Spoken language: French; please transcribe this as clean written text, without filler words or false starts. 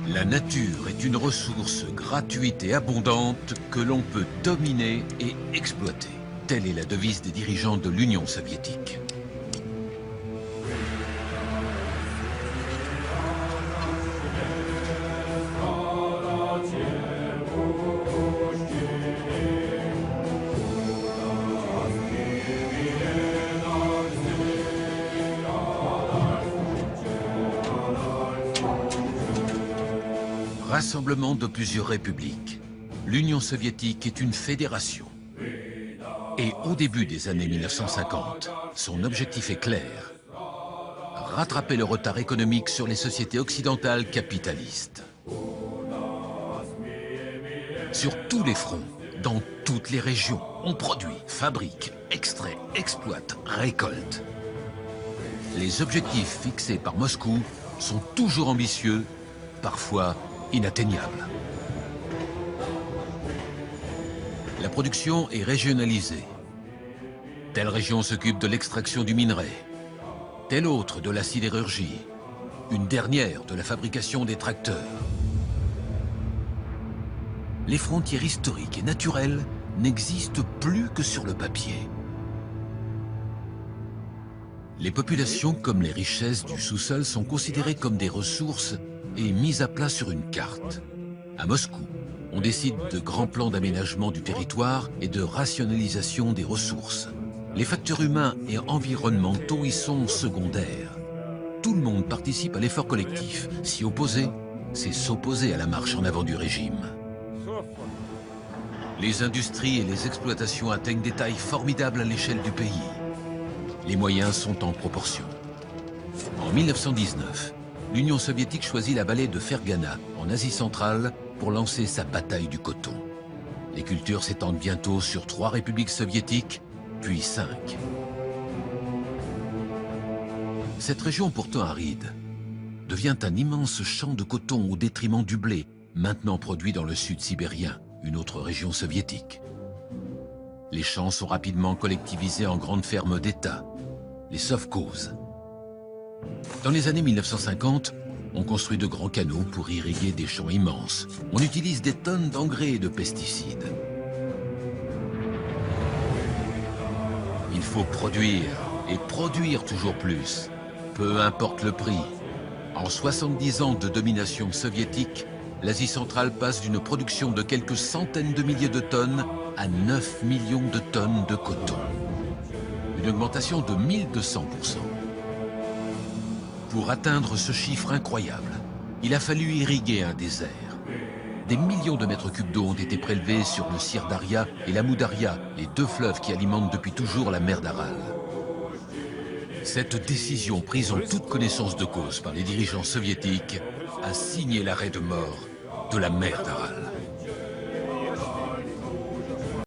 La nature est une ressource gratuite et abondante que l'on peut dominer et exploiter. Telle est la devise des dirigeants de l'Union soviétique. Rassemblement de plusieurs républiques, l'Union soviétique est une fédération. Et au début des années 1950, son objectif est clair: rattraper le retard économique sur les sociétés occidentales capitalistes. Sur tous les fronts, dans toutes les régions, on produit, fabrique, extrait, exploite, récolte. Les objectifs fixés par Moscou sont toujours ambitieux, parfois inatteignable. La production est régionalisée. Telle région s'occupe de l'extraction du minerai, telle autre de la sidérurgie, une dernière de la fabrication des tracteurs. Les frontières historiques et naturelles n'existent plus que sur le papier. Les populations comme les richesses du sous-sol sont considérées comme des ressources et mise à plat sur une carte. À Moscou, on décide de grands plans d'aménagement du territoire et de rationalisation des ressources. Les facteurs humains et environnementaux y sont secondaires. Tout le monde participe à l'effort collectif. S'y opposer, c'est s'opposer à la marche en avant du régime. Les industries et les exploitations atteignent des tailles formidables à l'échelle du pays. Les moyens sont en proportion. En 1919, l'Union soviétique choisit la vallée de Fergana, en Asie centrale, pour lancer sa bataille du coton. Les cultures s'étendent bientôt sur 3 républiques soviétiques, puis 5. Cette région pourtant aride devient un immense champ de coton au détriment du blé, maintenant produit dans le sud sibérien, une autre région soviétique. Les champs sont rapidement collectivisés en grandes fermes d'État, les sovkhozes. Dans les années 1950, on construit de grands canaux pour irriguer des champs immenses. On utilise des tonnes d'engrais et de pesticides. Il faut produire, et produire toujours plus, peu importe le prix. En 70 ans de domination soviétique, l'Asie centrale passe d'une production de quelques centaines de milliers de tonnes à 9 millions de tonnes de coton. Une augmentation de 1200%. Pour atteindre ce chiffre incroyable, il a fallu irriguer un désert. Des millions de mètres cubes d'eau ont été prélevés sur le Syrdarya et l'Amou Darya, les 2 fleuves qui alimentent depuis toujours la mer d'Aral. Cette décision, prise en toute connaissance de cause par les dirigeants soviétiques, a signé l'arrêt de mort de la mer d'Aral.